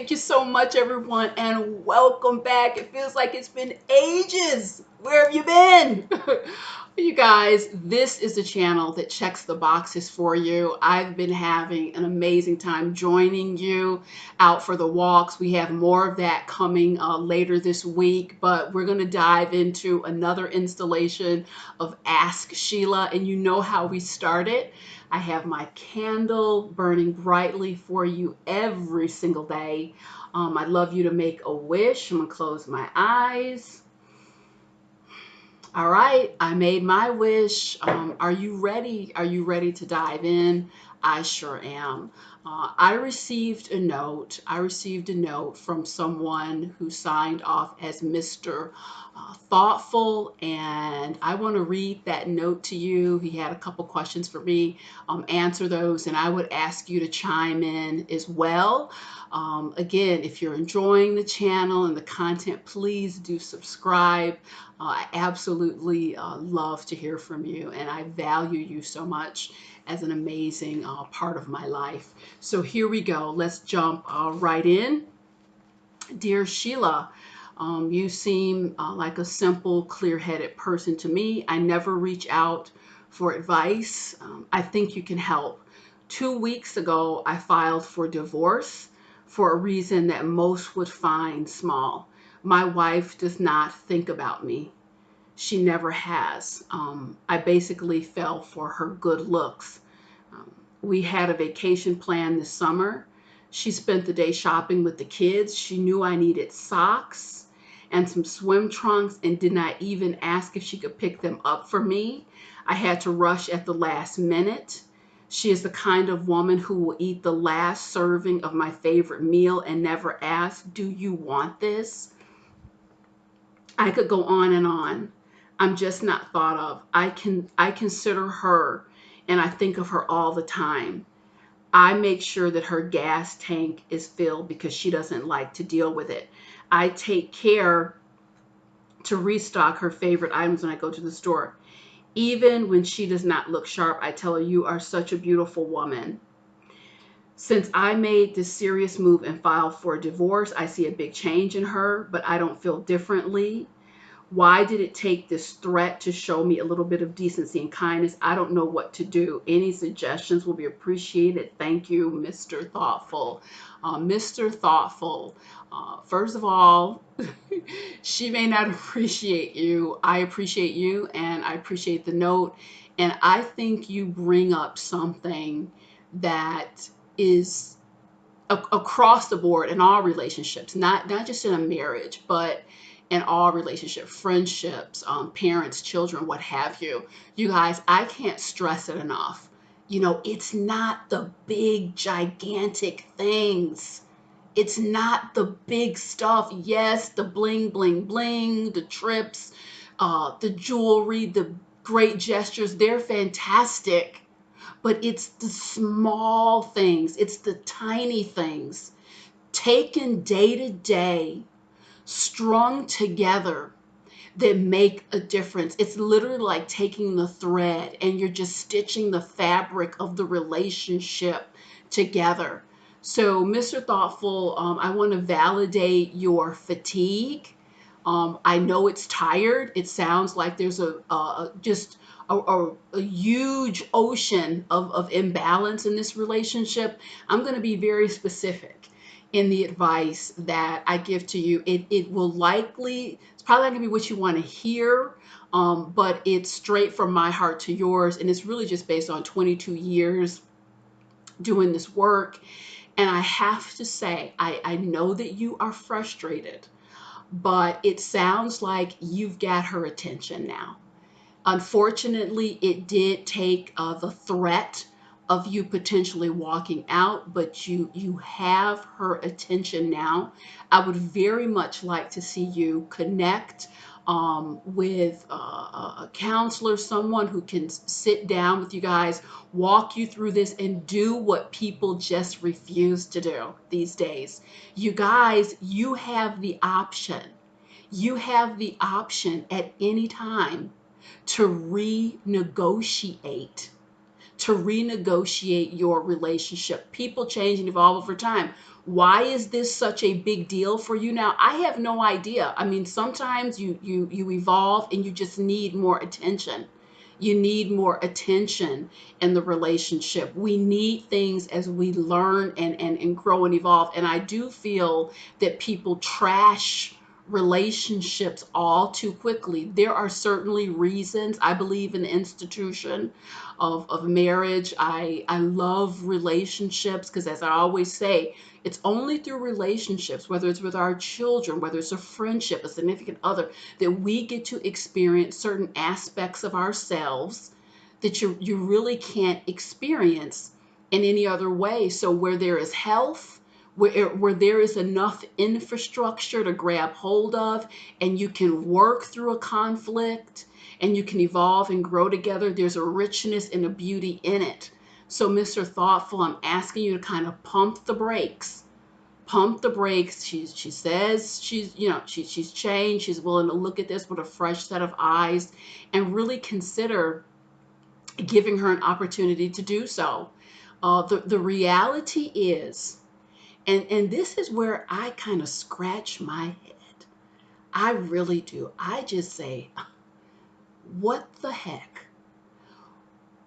Thank you so much, everyone, and welcome back. It feels like it's been ages. Where have you been? You guys, this is the channel that checks the boxes for you. I've been having an amazing time joining you out for the walks. We have more of that coming later this week, but we're going to dive into another installation of Ask Sheila, and you know how we started. I have my candle burning brightly for you every single day. I'd love you to make a wish. I'm going to close my eyes. All right, I made my wish. Are you ready? Are you ready to dive in? I sure am. I received a note. I received a note from someone who signed off as Mr. Thoughtful, and I want to read that note to you. He had a couple questions for me. Answer those, and I would ask you to chime in as well. Again, if you're enjoying the channel and the content, please do subscribe. I absolutely love to hear from you, and I value you so much as an amazing part of my life. So here we go. Let's jump right in. Dear Sheila, you seem like a simple, clear-headed person to me. I never reach out for advice. I think you can help. 2 weeks ago, I filed for divorce for a reason that most would find small. My wife does not think about me. She never has. I basically fell for her good looks. Um, we had a vacation plan this summer. She spent the day shopping with the kids. She knew I needed socks and some swim trunks and did not even ask if she could pick them up for me. I had to rush at the last minute. She is the kind of woman who will eat the last serving of my favorite meal and never ask, "Do you want this?" I could go on and on. I'm just not thought of. I consider her and I think of her all the time. I make sure that her gas tank is filled because she doesn't like to deal with it. I take care to restock her favorite items when I go to the store. Even when she does not look sharp, I tell her, "You are such a beautiful woman." Since I made this serious move and filed for a divorce, I see a big change in her, but I don't feel differently. Why did it take this threat to show me a little bit of decency and kindness? I don't know what to do. Any suggestions will be appreciated. Thank you, Mr. Thoughtful. Mr. Thoughtful, first of all, she may not appreciate you. I appreciate you, and I appreciate the note. And I think you bring up something that is across the board in all relationships, not just in a marriage, but in all relationships, friendships, parents, children, what have you. You guys, I can't stress it enough. It's not the big, gigantic things. It's not the big stuff. Yes, the bling, bling, bling, the trips, the jewelry, the great gestures, they're fantastic. But it's the small things, it's the tiny things taken day to day, strung together, that make a difference. It's literally like taking the thread and you're just stitching the fabric of the relationship together. So, Mr. Thoughtful, I want to validate your fatigue. I know it's tired. It sounds like there's just a huge ocean of imbalance in this relationship. I'm going to be very specific in the advice that I give to you. It will likely, it's probably not going to be what you want to hear, but it's straight from my heart to yours. And it's really just based on 22 years doing this work. And I have to say, I know that you are frustrated, but it sounds like you've got her attention now. Unfortunately, it did take the threat of you potentially walking out, but you have her attention now. I would very much like to see you connect with a counselor, someone who can sit down with you guys, walk you through this, and do what people just refuse to do these days. You guys, you have the option. You have the option at any time to renegotiate your relationship. People change and evolve over time. Why is this such a big deal for you now? I have no idea. I mean, sometimes you evolve and you just need more attention. You need more attention in the relationship. We need things as we learn and grow and evolve. And I do feel that people trash relationships all too quickly. There are certainly reasons. I believe in the institution of marriage. I love relationships because, as I always say, it's only through relationships, whether it's with our children, whether it's a friendship, a significant other, that we get to experience certain aspects of ourselves that you really can't experience in any other way. So where there is health, where there is enough infrastructure to grab hold of, and you can work through a conflict and you can evolve and grow together, there's a richness and a beauty in it. So, Mr. Thoughtful, I'm asking you to kind of pump the brakes. Pump the brakes. She says she's changed. She's willing to look at this with a fresh set of eyes and really consider giving her an opportunity to do so. The reality is, and this is where I kind of scratch my head. I really do. I just say, what the heck?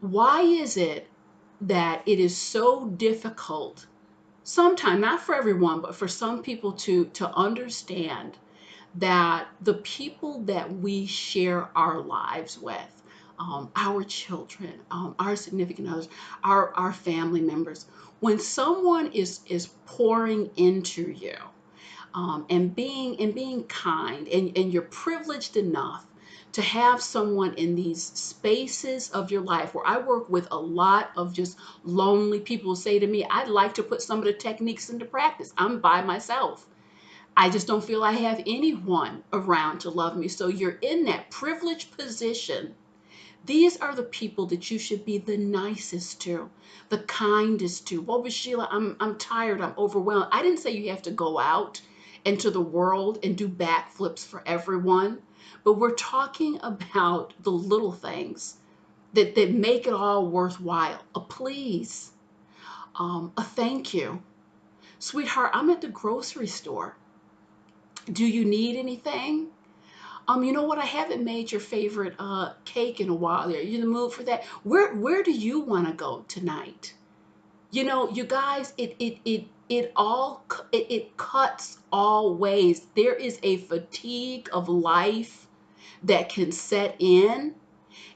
Why is it that it is so difficult, sometimes, not for everyone, but for some people to understand that the people that we share our lives with, our children, our significant others, our family members, when someone is pouring into you, and being kind, and you're privileged enough to have someone in these spaces of your life. Where I work with a lot of just lonely people who say to me, I'd like to put some of the techniques into practice. I'm by myself. I just don't feel I have anyone around to love me. So you're in that privileged position. These are the people that you should be the nicest to, the kindest to. Well, but Sheila, I'm tired, I'm overwhelmed. I didn't say you have to go out into the world and do backflips for everyone, but we're talking about the little things that make it all worthwhile. A please, a thank you. Sweetheart, I'm at the grocery store. Do you need anything? You know what? I haven't made your favorite cake in a while. Are you in the mood for that? Where do you want to go tonight? You guys, it cuts all ways. There is a fatigue of life that can set in,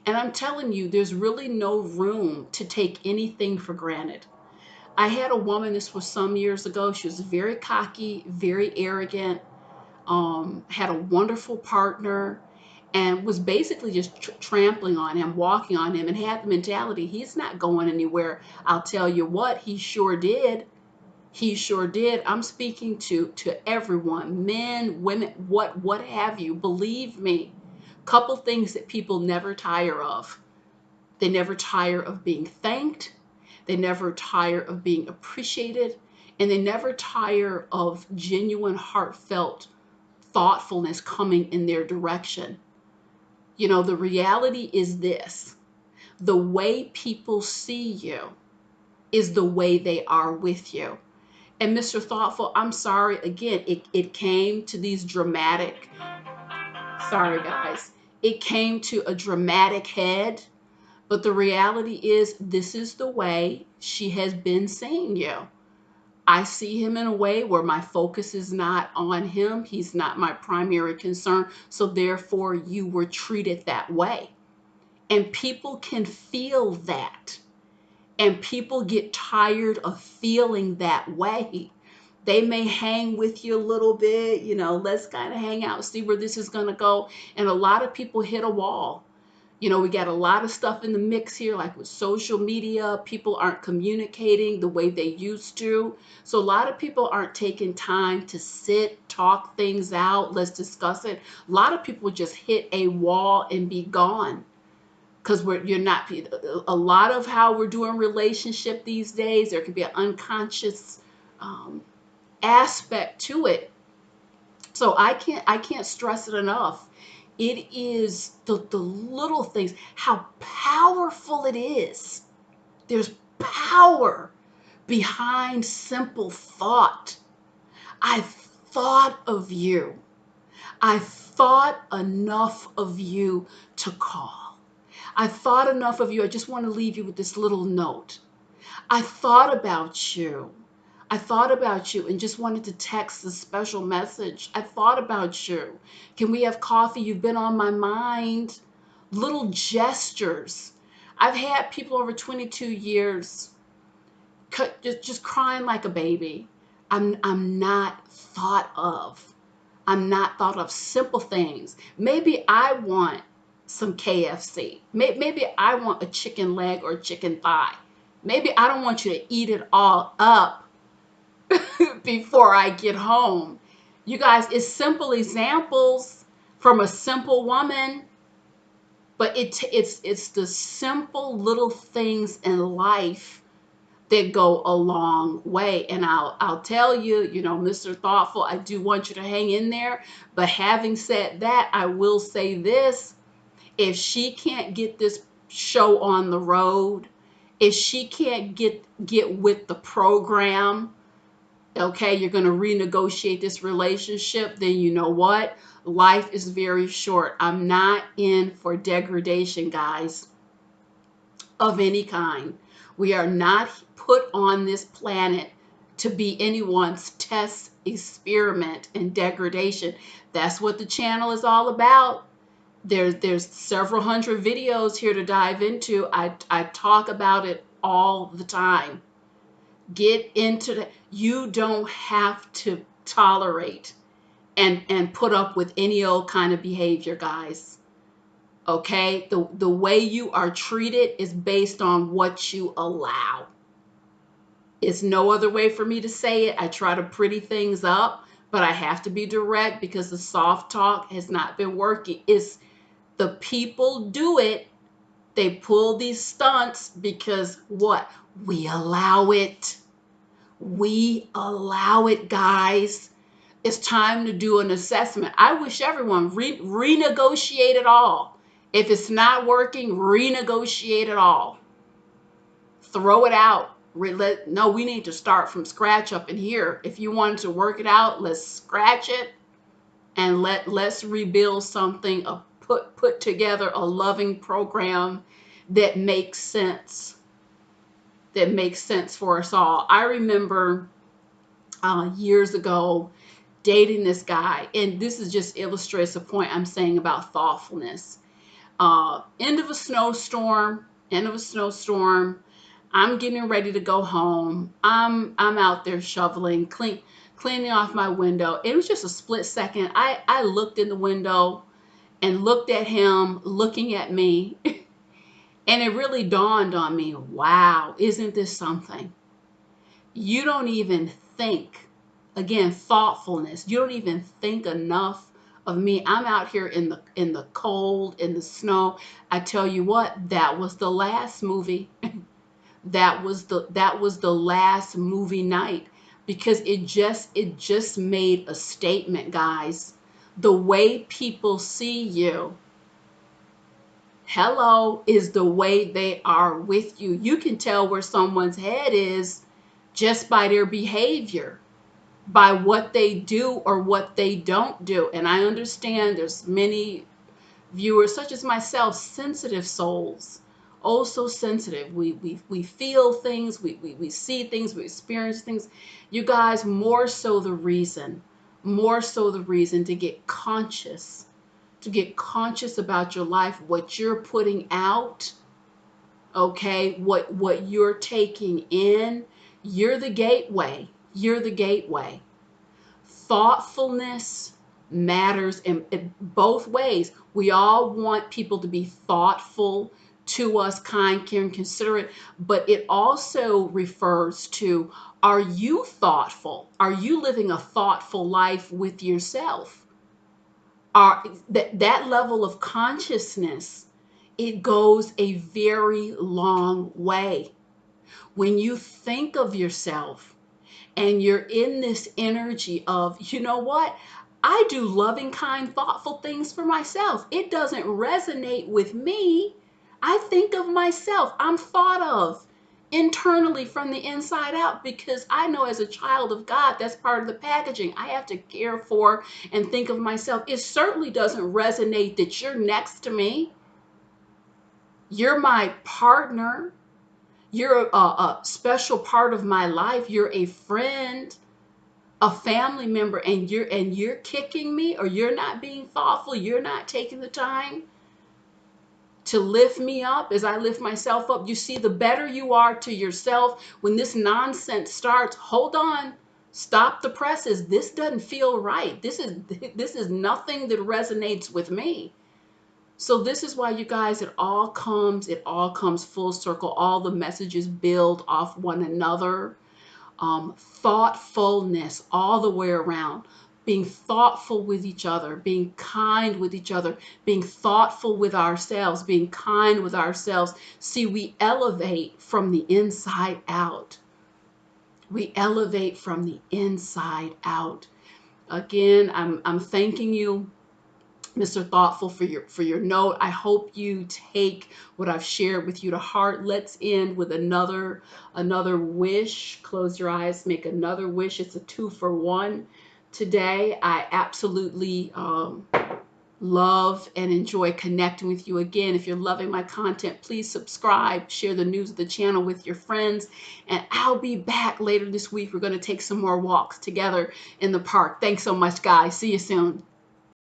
and I'm telling you, there's really no room to take anything for granted. I had a woman, this was some years ago. She was very cocky, very arrogant, had a wonderful partner, and was basically just trampling on him, walking on him, and had the mentality, he's not going anywhere. I'll tell you what, he sure did. He sure did. I'm speaking to everyone, men, women, what have you. Believe me, couple things that people never tire of. They never tire of being thanked. They never tire of being appreciated. And they never tire of genuine, heartfelt thoughtfulness coming in their direction. The reality is this: the way people see you is the way they are with you. And Mr. Thoughtful, I'm sorry, again, it came to these dramatic, sorry guys, it came to a dramatic head. But the reality is, this is the way she has been seeing you. I see him in a way where my focus is not on him. He's not my primary concern. So therefore, you were treated that way. And people can feel that. And people get tired of feeling that way. They may hang with you a little bit, let's kind of hang out, see where this is going to go. And a lot of people hit a wall. We got a lot of stuff in the mix here, like with social media. People aren't communicating the way they used to. So a lot of people aren't taking time to sit, talk things out. Let's discuss it. A lot of people just hit a wall and be gone. Because you're not, a lot of how we're doing relationship these days, there can be an unconscious aspect to it. So I can't stress it enough. It is the little things, how powerful it is. There's power behind simple thought. I thought of you. I thought enough of you to call. I thought enough of you. I just want to leave you with this little note. I thought about you. I thought about you and just wanted to text a special message. I thought about you. Can we have coffee? You've been on my mind. Little gestures. I've had people over 22 years just crying like a baby. I'm not thought of. I'm not thought of. Simple things. Maybe I want some KFC. Maybe I want a chicken leg or chicken thigh. Maybe I don't want you to eat it all up before I get home. You guys, it's simple examples from a simple woman, but it's the simple little things in life that go a long way. And I'll tell you, Mr. Thoughtful, I do want you to hang in there. But having said that, I will say this: if she can't get this show on the road, if she can't get with the program, okay, you're going to renegotiate this relationship, then you know what? Life is very short. I'm not in for degradation, guys, of any kind. We are not put on this planet to be anyone's test experiment in degradation. That's what the channel is all about. There's several hundred videos here to dive into. I talk about it all the time. Get into the, you don't have to tolerate and put up with any old kind of behavior, guys. Okay? The way you are treated is based on what you allow. It's no other way for me to say it. I try to pretty things up, but I have to be direct because the soft talk has not been working. It's the people do it. They pull these stunts because what? We allow it. We allow it, guys. It's time to do an assessment. I wish everyone renegotiate it all. If it's not working, renegotiate it all. Throw it out. No, we need to start from scratch up in here. If you wanted to work it out, let's scratch it and let's rebuild something, put together a loving program that makes sense. That makes sense for us all. I remember years ago dating this guy, and this is just illustrates the point I'm saying about thoughtfulness. End of a snowstorm. I'm getting ready to go home. I'm out there shoveling, cleaning off my window. It was just a split second. I looked in the window and looked at him looking at me. And it really dawned on me, wow, isn't this something? You don't even think, again, thoughtfulness. You don't even think enough of me. I'm out here in the cold, in the snow. I tell you what, that was the last movie. That was the last movie night because it just made a statement, guys. The way people see you, hello, is the way they are with you. You can tell where someone's head is just by their behavior, by what they do or what they don't do. And I understand there's many viewers, such as myself, sensitive souls. Oh, so sensitive. We feel things, we see things, we experience things. You guys, more so the reason to get conscious about your life, what you're putting out, okay, what you're taking in. You're the gateway. You're the gateway. Thoughtfulness matters in both ways. We all want people to be thoughtful to us, kind, caring, considerate, but it also refers to, are you thoughtful? Are you living a thoughtful life with yourself? That level of consciousness, it goes a very long way. When you think of yourself and you're in this energy of, you know what? I do loving, kind, thoughtful things for myself. It doesn't resonate with me. I think of myself. I'm thought of internally from the inside out, because I know as a child of God, that's part of the packaging. I have to care for and think of myself. It certainly doesn't resonate that you're next to me. You're my partner. You're a special part of my life. You're a friend, a family member, and you're kicking me, or you're not being thoughtful. You're not taking the time to lift me up as I lift myself up. You see, the better you are to yourself, when this nonsense starts, hold on, stop the presses. This doesn't feel right. This is nothing that resonates with me. So this is why, you guys, it all comes full circle. All the messages build off one another. Thoughtfulness all the way around, being thoughtful with each other, being kind with each other, being thoughtful with ourselves, being kind with ourselves. See, we elevate from the inside out. We elevate from the inside out. Again, I'm thanking you, Mr. Thoughtful, for your note. I hope you take what I've shared with you to heart. Let's end with another wish. Close your eyes, make another wish. It's a 2-for-1 today. I absolutely love and enjoy connecting with you. Again, if you're loving my content, please subscribe, share the news of the channel with your friends, and I'll be back later this week. We're going to take some more walks together in the park. Thanks so much, guys. See you soon.